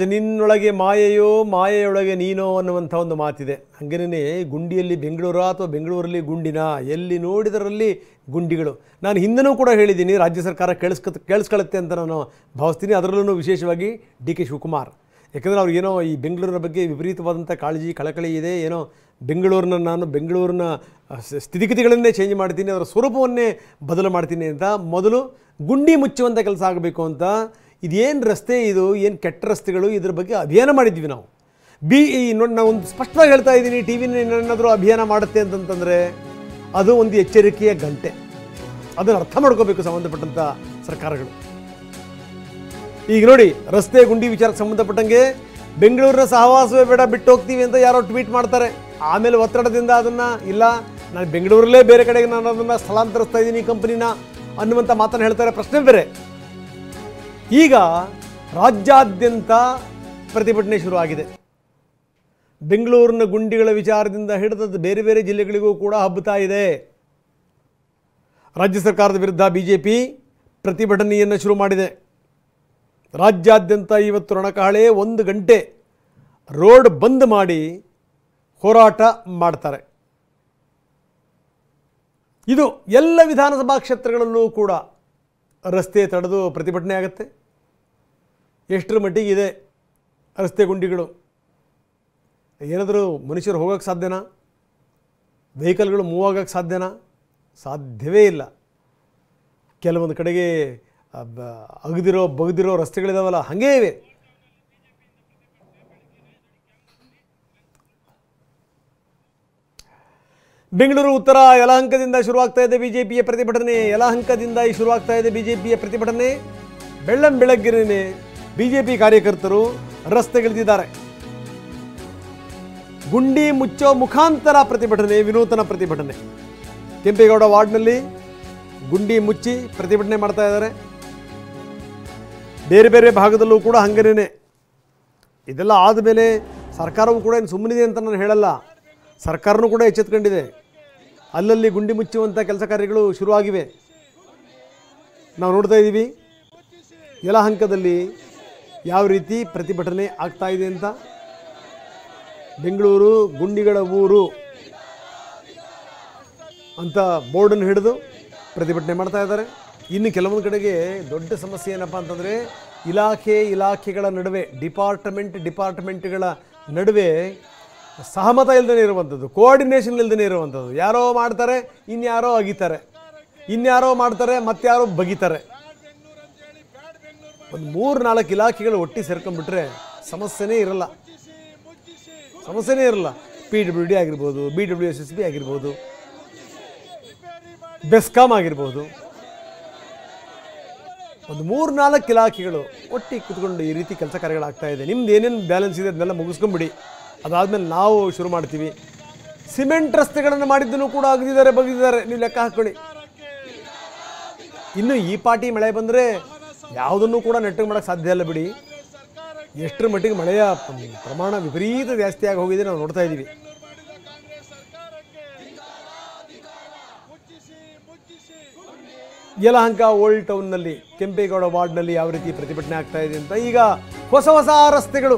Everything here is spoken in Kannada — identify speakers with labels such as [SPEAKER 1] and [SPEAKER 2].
[SPEAKER 1] ನಿನ್ನೊಳಗೆ ಮಾಯೆಯೋ ಮಾಯೆಯೊಳಗೆ ನೀನೋ ಅನ್ನುವಂಥ ಒಂದು ಮಾತಿದೆ. ಹಾಗೇನೇ ಗುಂಡಿಯಲ್ಲಿ ಬೆಂಗಳೂರು ಅಥವಾ ಬೆಂಗಳೂರಲ್ಲಿ ಗುಂಡಿನ ಎಲ್ಲಿ ನೋಡಿದರಲ್ಲಿ ಗುಂಡಿಗಳು. ನಾನು ಹಿಂದೆನೂ ಕೂಡ ಹೇಳಿದ್ದೀನಿ, ರಾಜ್ಯ ಸರ್ಕಾರ ಕೇಳಿಸ್ಕೊಳ್ಳುತ್ತೆ ಅಂತ ನಾನು ಭಾವಿಸ್ತೀನಿ. ಅದರಲ್ಲೂ ವಿಶೇಷವಾಗಿ ಡಿ ಕೆ ಶಿವಕುಮಾರ್, ಯಾಕಂದರೆ ಅವ್ರಿಗೇನೋ ಈ ಬೆಂಗಳೂರಿನ ಬಗ್ಗೆ ವಿಪರೀತವಾದಂಥ ಕಾಳಜಿ ಕಳಕಳಿ ಇದೆ. ಏನೋ ಬೆಂಗಳೂರಿನ ಸ್ಥಿತಿಗತಿಗಳನ್ನೇ ಚೇಂಜ್ ಮಾಡ್ತೀನಿ, ಅದರ ಸ್ವರೂಪವನ್ನೇ ಬದಲು ಮಾಡ್ತೀನಿ ಅಂತ ಮೊದಲು ಗುಂಡಿ ಮುಚ್ಚುವಂಥ ಕೆಲಸ ಆಗಬೇಕು ಅಂತ. ಇದೇನು ರಸ್ತೆ, ಇದು ಏನು ಕೆಟ್ಟ ರಸ್ತೆಗಳು, ಇದ್ರ ಬಗ್ಗೆ ಅಭಿಯಾನ ಮಾಡಿದ್ವಿ ನಾವು. ನೋಡಿ, ನಾನು ಒಂದು ಸ್ಪಷ್ಟವಾಗಿ ಹೇಳ್ತಾ ಇದ್ದೀನಿ, ಟಿ ವಿನ ಏನಾದರೂ ಅಭಿಯಾನ ಮಾಡುತ್ತೆ ಅಂತಂತಂದರೆ ಅದು ಒಂದು ಎಚ್ಚರಿಕೆಯ ಗಂಟೆ. ಅದನ್ನು ಅರ್ಥ ಮಾಡ್ಕೋಬೇಕು ಸಂಬಂಧಪಟ್ಟಂಥ ಸರ್ಕಾರಗಳು. ಈಗ ನೋಡಿ, ರಸ್ತೆ ಗುಂಡಿ ವಿಚಾರಕ್ಕೆ ಸಂಬಂಧಪಟ್ಟಂಗೆ ಬೆಂಗಳೂರಿನ ಸಹವಾಸವೇ ಬೇಡ, ಬಿಟ್ಟು ಹೋಗ್ತೀವಿ ಅಂತ ಯಾರೋ ಟ್ವೀಟ್ ಮಾಡ್ತಾರೆ. ಆಮೇಲೆ ಒತ್ತಡದಿಂದ ಅದನ್ನು ಇಲ್ಲ, ನಾನು ಬೆಂಗಳೂರಲ್ಲೇ ಬೇರೆ ಕಡೆಗೆ ನಾನು ಅದನ್ನು ಸ್ಥಳಾಂತರಿಸ್ತಾ ಇದ್ದೀನಿ ಕಂಪನಿನ ಅನ್ನುವಂಥ ಮಾತನ್ನು ಹೇಳ್ತಾರೆ. ಪ್ರಶ್ನೆ ಬೇರೆ. ಈಗ ರಾಜ್ಯಾದ್ಯಂತ ಪ್ರತಿಭಟನೆ ಶುರುವಾಗಿದೆ. ಬೆಂಗಳೂರಿನ ಗುಂಡಿಗಳ ವಿಚಾರದಿಂದ ಹಿಡಿದದ್ದು ಬೇರೆ ಬೇರೆ ಜಿಲ್ಲೆಗಳಿಗೂ ಕೂಡ ಹಬ್ಬುತ್ತಾ ಇದೆ. ರಾಜ್ಯ ಸರ್ಕಾರದ ವಿರುದ್ಧ ಬಿಜೆಪಿ ಪ್ರತಿಭಟನೆಯನ್ನು ಶುರು ಮಾಡಿದೆ. ರಾಜ್ಯಾದ್ಯಂತ ಇವತ್ತು ರಣಕಹಳೆ, 1 ಗಂಟೆ ರೋಡ್ ಬಂದ್ ಮಾಡಿ ಹೋರಾಟ ಮಾಡ್ತಾರೆ. ಇದು ಎಲ್ಲ ವಿಧಾನಸಭಾ ಕ್ಷೇತ್ರಗಳಲ್ಲೂ ಕೂಡ ರಸ್ತೆ ತಡೆದು ಪ್ರತಿಭಟನೆ ಆಗುತ್ತೆ. ಎಷ್ಟರ ಮಟ್ಟಿಗೆ ಇದೆ ರಸ್ತೆ ಗುಂಡಿಗಳು? ಏನಾದರೂ ಮನುಷ್ಯರು ಹೋಗೋಕ್ಕೆ ಸಾಧ್ಯನಾ? ವೆಹಿಕಲ್ಗಳು ಮೂವ್ ಆಗೋಕ್ಕೆ ಸಾಧ್ಯನಾ? ಸಾಧ್ಯವೇ ಇಲ್ಲ. ಕೆಲವೊಂದು ಕಡೆಗೆ ಬಗ್ದಿರೋ ರಸ್ತೆಗಳಿದಾವಲ್ಲ, ಹಾಗೇ ಇವೆ. ಬೆಂಗಳೂರು ಉತ್ತರ ಯಲಹಂಕದಿಂದ ಶುರುವಾಗ್ತಾ ಇದೆ ಬಿಜೆಪಿಯ ಪ್ರತಿಭಟನೆ. ಯಲಹಂಕದಿಂದ ಶುರುವಾಗ್ತಾ ಇದೆ ಬಿಜೆಪಿಯ ಪ್ರತಿಭಟನೆ. ಬೆಳ್ಳಂಬೆಳಗ್ಗೆನೇ ಬಿಜೆಪಿ ಕಾರ್ಯಕರ್ತರು ರಸ್ತೆಗಿಳಿದಿದ್ದಾರೆ. ಗುಂಡಿ ಮುಚ್ಚೋ ಮುಖಾಂತರ ಪ್ರತಿಭಟನೆ, ವಿನೂತನ ಪ್ರತಿಭಟನೆ. ಕೆಂಪೇಗೌಡ ವಾರ್ಡ್ನಲ್ಲಿ ಗುಂಡಿ ಮುಚ್ಚಿ ಪ್ರತಿಭಟನೆ ಮಾಡ್ತಾ ಇದ್ದಾರೆ. ಬೇರೆ ಬೇರೆ ಭಾಗದಲ್ಲೂ ಕೂಡ ಹಂಗೇನೆ. ಇದೆಲ್ಲ ಆದಮೇಲೆ ಸರ್ಕಾರವೂ ಕೂಡ ಏನು ಸುಮ್ಮನಿದೆ ಅಂತ ನಾನು ಹೇಳಲ್ಲ. ಸರ್ಕಾರನೂ ಕೂಡ ಎಚ್ಚೆತ್ಕೊಂಡಿದೆ. ಅಲ್ಲಲ್ಲಿ ಗುಂಡಿ ಮುಚ್ಚುವಂಥ ಕೆಲಸ ಕಾರ್ಯಗಳು ಶುರುವಾಗಿವೆ. ನಾವು ನೋಡ್ತಾ ಇದ್ದೀವಿ ಯಲಹಂಕದಲ್ಲಿ ಯಾವ ರೀತಿ ಪ್ರತಿಭಟನೆ ಆಗ್ತಾ ಇದೆ ಅಂತ. ಬೆಂಗಳೂರು ಗುಂಡಿಗಳ ಊರು ಅಂತ ಬೋರ್ಡನ್ನು ಹಿಡಿದು ಪ್ರತಿಭಟನೆ ಮಾಡ್ತಾ ಇದ್ದಾರೆ. ಇನ್ನು ಕೆಲವೊಂದು ಕಡೆಗೆ ದೊಡ್ಡ ಸಮಸ್ಯೆ ಏನಪ್ಪ ಅಂತಂದರೆ, ಇಲಾಖೆಗಳ ನಡುವೆ, ಡಿಪಾರ್ಟ್ಮೆಂಟ್ಗಳ ನಡುವೆ ಸಹಮತ ಇಲ್ಲದೇ ಇರುವಂಥದ್ದು, ಕೋಆರ್ಡಿನೇಷನ್ ಇಲ್ಲದೇ ಇರುವಂಥದ್ದು. ಯಾರೋ ಮಾಡ್ತಾರೆ, ಇನ್ಯಾರೋ ಅಗಿತಾರೆ, ಇನ್ಯಾರೋ ಮಾಡ್ತಾರೆ, ಮತ್ತಾರೋ ಬಗಿತಾರೆ. ಒಂದು 3-4 ಇಲಾಖೆಗಳು ಒಟ್ಟಿಗೆ ಸೇರ್ಕೊಂಡ್ಬಿಟ್ರೆ ಸಮಸ್ಯೆನೇ ಇರಲ್ಲ. PWD ಆಗಿರ್ಬೋದು, BWSSB ಆಗಿರ್ಬೋದು, ಬೆಸ್ಕಾಮ್ ಆಗಿರ್ಬೋದು, ಒಂದು 3-4 ಇಲಾಖೆಗಳು ಒಟ್ಟಿಗೆ ಕೂತ್ಕೊಂಡು ಈ ರೀತಿ ಕೆಲಸ ಕಾರ್ಯಗಳಾಗ್ತಾ ಇದೆ. ನಿಮ್ದು ಏನೇನು ಬ್ಯಾಲೆನ್ಸ್ ಇದೆ ಅದನ್ನೆಲ್ಲ ಮುಗಿಸ್ಕೊಂಬಿಡಿ, ಅದಾದಮೇಲೆ ನಾವು ಶುರು ಮಾಡ್ತೀವಿ. ಸಿಮೆಂಟ್ ರಸ್ತೆಗಳನ್ನು ಮಾಡಿದ್ದನ್ನು ಕೂಡ ಬಗ್ದಿದ್ದಾರೆ, ನೀವು ಲೆಕ್ಕ ಹಾಕ್ಕೊಳ್ಳಿ. ಇನ್ನು ಈ ಪಾಟಿ ಮಳೆ ಬಂದರೆ ಯಾವುದನ್ನು ಕೂಡ ನೆಟ್ಟಗೆ ಮಾಡೋಕ್ಕೆ ಸಾಧ್ಯ ಇಲ್ಲ ಬಿಡಿ. ಎಷ್ಟರ ಮಟ್ಟಿಗೆ ಮಳೆಯ ಪ್ರಮಾಣ ವಿಪರೀತ ಜಾಸ್ತಿಯಾಗಿ ಹೋಗಿದೆ ನಾವು ನೋಡ್ತಾ ಇದ್ದೀವಿ. ಯಲಹಂಕ ಓಲ್ಡ್ ಟೌನ್ನಲ್ಲಿ ಕೆಂಪೇಗೌಡ ವಾರ್ಡ್ನಲ್ಲಿ ಯಾವ ರೀತಿ ಪ್ರತಿಭಟನೆ ಆಗ್ತಾ ಇದೆ ಅಂತ. ಈಗ ಹೊಸ ರಸ್ತೆಗಳು